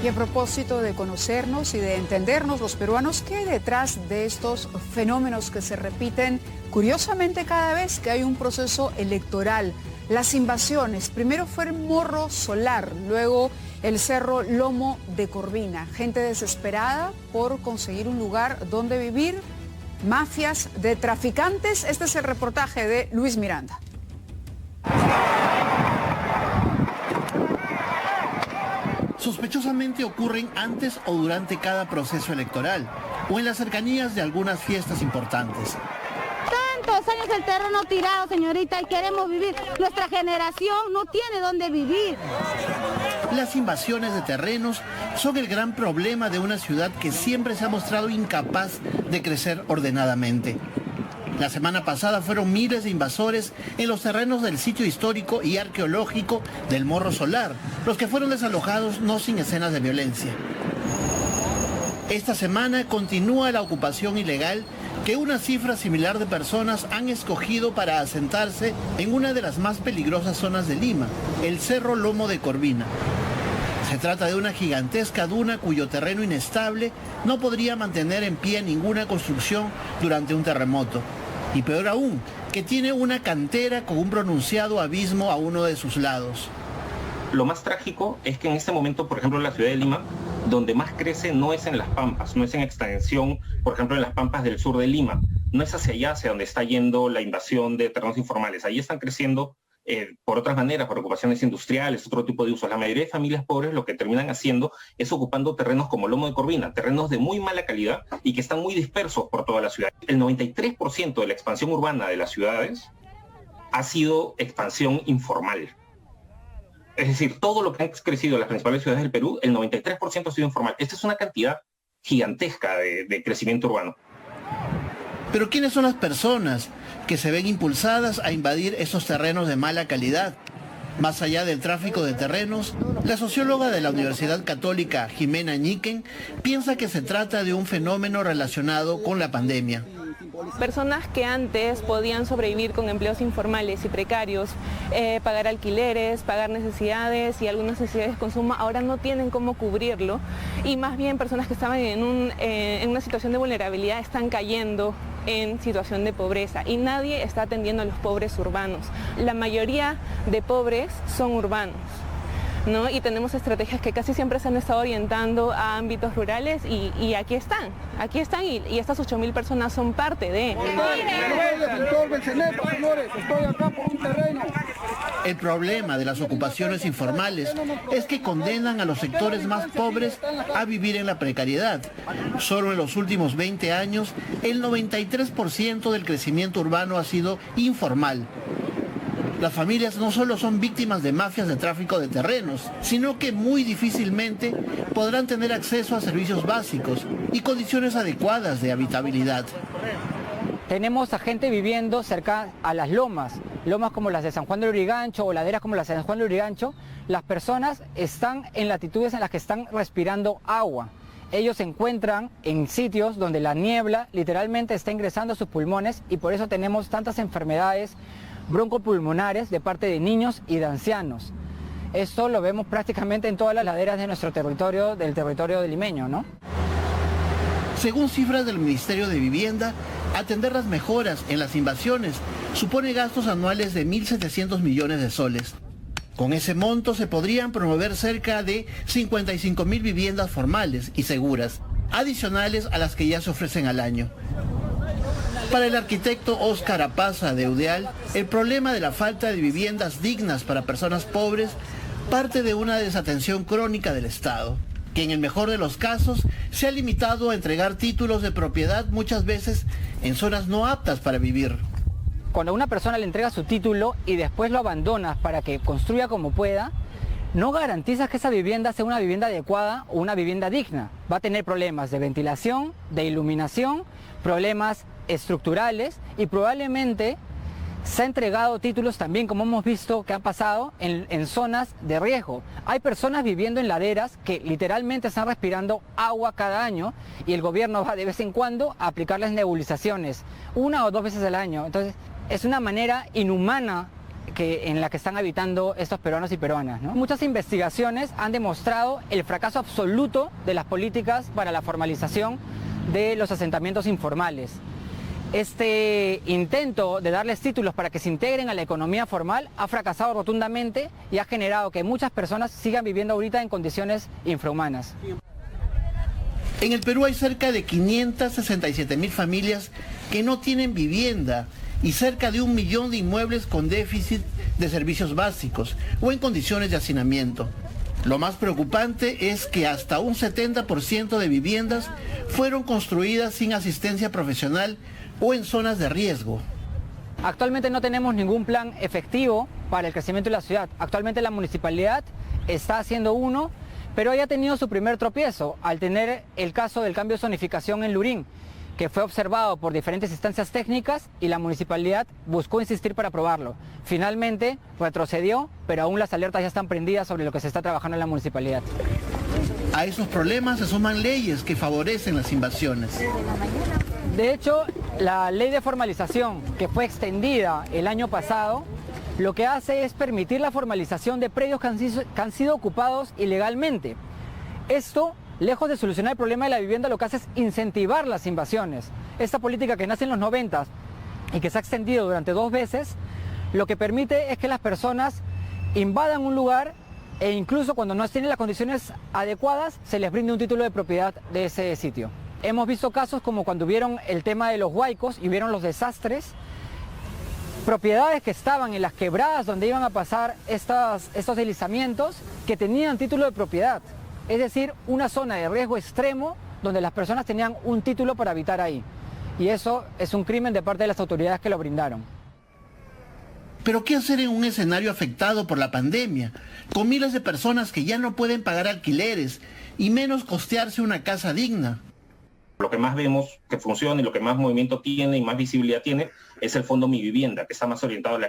Y a propósito de conocernos y de entendernos los peruanos, ¿qué hay detrás de estos fenómenos que se repiten curiosamente cada vez que hay un proceso electoral? Las invasiones, primero fue el Morro Solar, luego el Cerro Lomo de Corvina. Gente desesperada por conseguir un lugar donde vivir, mafias de traficantes. Este es el reportaje de Luis Miranda. Sospechosamente ocurren antes o durante cada proceso electoral o en las cercanías de algunas fiestas importantes. Tantos años el terreno tirado, señorita, y queremos vivir. Nuestra generación no tiene dónde vivir. Las invasiones de terrenos son el gran problema de una ciudad que siempre se ha mostrado incapaz de crecer ordenadamente. La semana pasada fueron miles de invasores en los terrenos del sitio histórico y arqueológico del Morro Solar, los que fueron desalojados no sin escenas de violencia. Esta semana continúa la ocupación ilegal que una cifra similar de personas han escogido para asentarse en una de las más peligrosas zonas de Lima, el Cerro Lomo de Corvina. Se trata de una gigantesca duna cuyo terreno inestable no podría mantener en pie ninguna construcción durante un terremoto. Y peor aún, que tiene una cantera con un pronunciado abismo a uno de sus lados. Lo más trágico es que en este momento, por ejemplo, en la ciudad de Lima, donde más crece no es en las pampas, no es en extensión, por ejemplo, en las pampas del sur de Lima, no es hacia allá, hacia donde está yendo la invasión de terrenos informales. Ahí están creciendo por otras maneras, por ocupaciones industriales, otro tipo de usos. La mayoría de familias pobres lo que terminan haciendo es ocupando terrenos como Lomo de Corvina, terrenos de muy mala calidad y que están muy dispersos por toda la ciudad. El 93% de la expansión urbana de las ciudades ha sido expansión informal. Es decir, todo lo que han crecido en las principales ciudades del Perú, el 93% ha sido informal. Esta es una cantidad gigantesca de crecimiento urbano. Pero ¿quiénes son las personas que se ven impulsadas a invadir esos terrenos de mala calidad? Más allá del tráfico de terrenos, la socióloga de la Universidad Católica, Jimena Ñiquen, piensa que se trata de un fenómeno relacionado con la pandemia. Personas que antes podían sobrevivir con empleos informales y precarios, pagar alquileres, pagar necesidades y algunas necesidades de consumo, ahora no tienen cómo cubrirlo, y más bien personas que estaban en una situación de vulnerabilidad están cayendo en situación de pobreza y nadie está atendiendo a los pobres urbanos. La mayoría de pobres son urbanos, ¿no? Y tenemos estrategias que casi siempre se han estado orientando a ámbitos rurales y aquí están y estas 8.000 personas son parte de... El problema de las ocupaciones informales es que condenan a los sectores más pobres a vivir en la precariedad. Solo en los últimos 20 años, el 93% del crecimiento urbano ha sido informal. Las familias no solo son víctimas de mafias de tráfico de terrenos, sino que muy difícilmente podrán tener acceso a servicios básicos y condiciones adecuadas de habitabilidad. Tenemos a gente viviendo cerca a las lomas como las de San Juan de Lurigancho o laderas como las de San Juan de Lurigancho. Las personas están en latitudes en las que están respirando agua. Ellos se encuentran en sitios donde la niebla literalmente está ingresando a sus pulmones y por eso tenemos tantas enfermedades broncopulmonares de parte de niños y de ancianos. Esto lo vemos prácticamente en todas las laderas de nuestro territorio, del territorio limeño, ¿no? Según cifras del Ministerio de Vivienda, atender las mejoras en las invasiones supone gastos anuales de 1.700 millones de soles. Con ese monto se podrían promover cerca de 55.000 viviendas formales y seguras, adicionales a las que ya se ofrecen al año. Para el arquitecto Óscar Apaza de UDEAL, el problema de la falta de viviendas dignas para personas pobres parte de una desatención crónica del Estado, que en el mejor de los casos se ha limitado a entregar títulos de propiedad muchas veces en zonas no aptas para vivir. Cuando a una persona le entrega su título y después lo abandonas para que construya como pueda, no garantizas que esa vivienda sea una vivienda adecuada o una vivienda digna. Va a tener problemas de ventilación, de iluminación, problemas estructurales y probablemente se ha entregado títulos también, como hemos visto que ha pasado en zonas de riesgo. Hay personas viviendo en laderas que literalmente están respirando agua cada año y el gobierno va de vez en cuando a aplicarles nebulizaciones, 1 o 2 veces al año. Entonces es una manera inhumana en la que están habitando estos peruanos y peruanas, ¿no? Muchas investigaciones han demostrado el fracaso absoluto de las políticas para la formalización de los asentamientos informales. Este intento de darles títulos para que se integren a la economía formal ha fracasado rotundamente y ha generado que muchas personas sigan viviendo ahorita en condiciones infrahumanas. En el Perú hay cerca de 567.000 familias que no tienen vivienda y cerca de 1 millón de inmuebles con déficit de servicios básicos o en condiciones de hacinamiento. Lo más preocupante es que hasta un 70% de viviendas fueron construidas sin asistencia profesional o en zonas de riesgo. Actualmente no tenemos ningún plan efectivo para el crecimiento de la ciudad. Actualmente la municipalidad está haciendo uno, pero ya ha tenido su primer tropiezo al tener el caso del cambio de zonificación en Lurín, que fue observado por diferentes instancias técnicas y la municipalidad buscó insistir para aprobarlo. Finalmente retrocedió, pero aún las alertas ya están prendidas sobre lo que se está trabajando en la municipalidad. A esos problemas se suman leyes que favorecen las invasiones. De hecho, la ley de formalización que fue extendida el año pasado, lo que hace es permitir la formalización de predios que han sido ocupados ilegalmente. Esto, lejos de solucionar el problema de la vivienda, lo que hace es incentivar las invasiones. Esta política que nace en los 90 y que se ha extendido durante 2 veces, lo que permite es que las personas invadan un lugar e incluso cuando no tienen las condiciones adecuadas, se les brinde un título de propiedad de ese sitio. Hemos visto casos como cuando hubieron el tema de los huaicos y hubieron los desastres, propiedades que estaban en las quebradas donde iban a pasar estos deslizamientos que tenían título de propiedad. Es decir, una zona de riesgo extremo donde las personas tenían un título para habitar ahí. Y eso es un crimen de parte de las autoridades que lo brindaron. Pero ¿qué hacer en un escenario afectado por la pandemia, con miles de personas que ya no pueden pagar alquileres y menos costearse una casa digna? Lo que más vemos que funciona y lo que más movimiento tiene y más visibilidad tiene es el Fondo Mi Vivienda, que está más orientado a la clase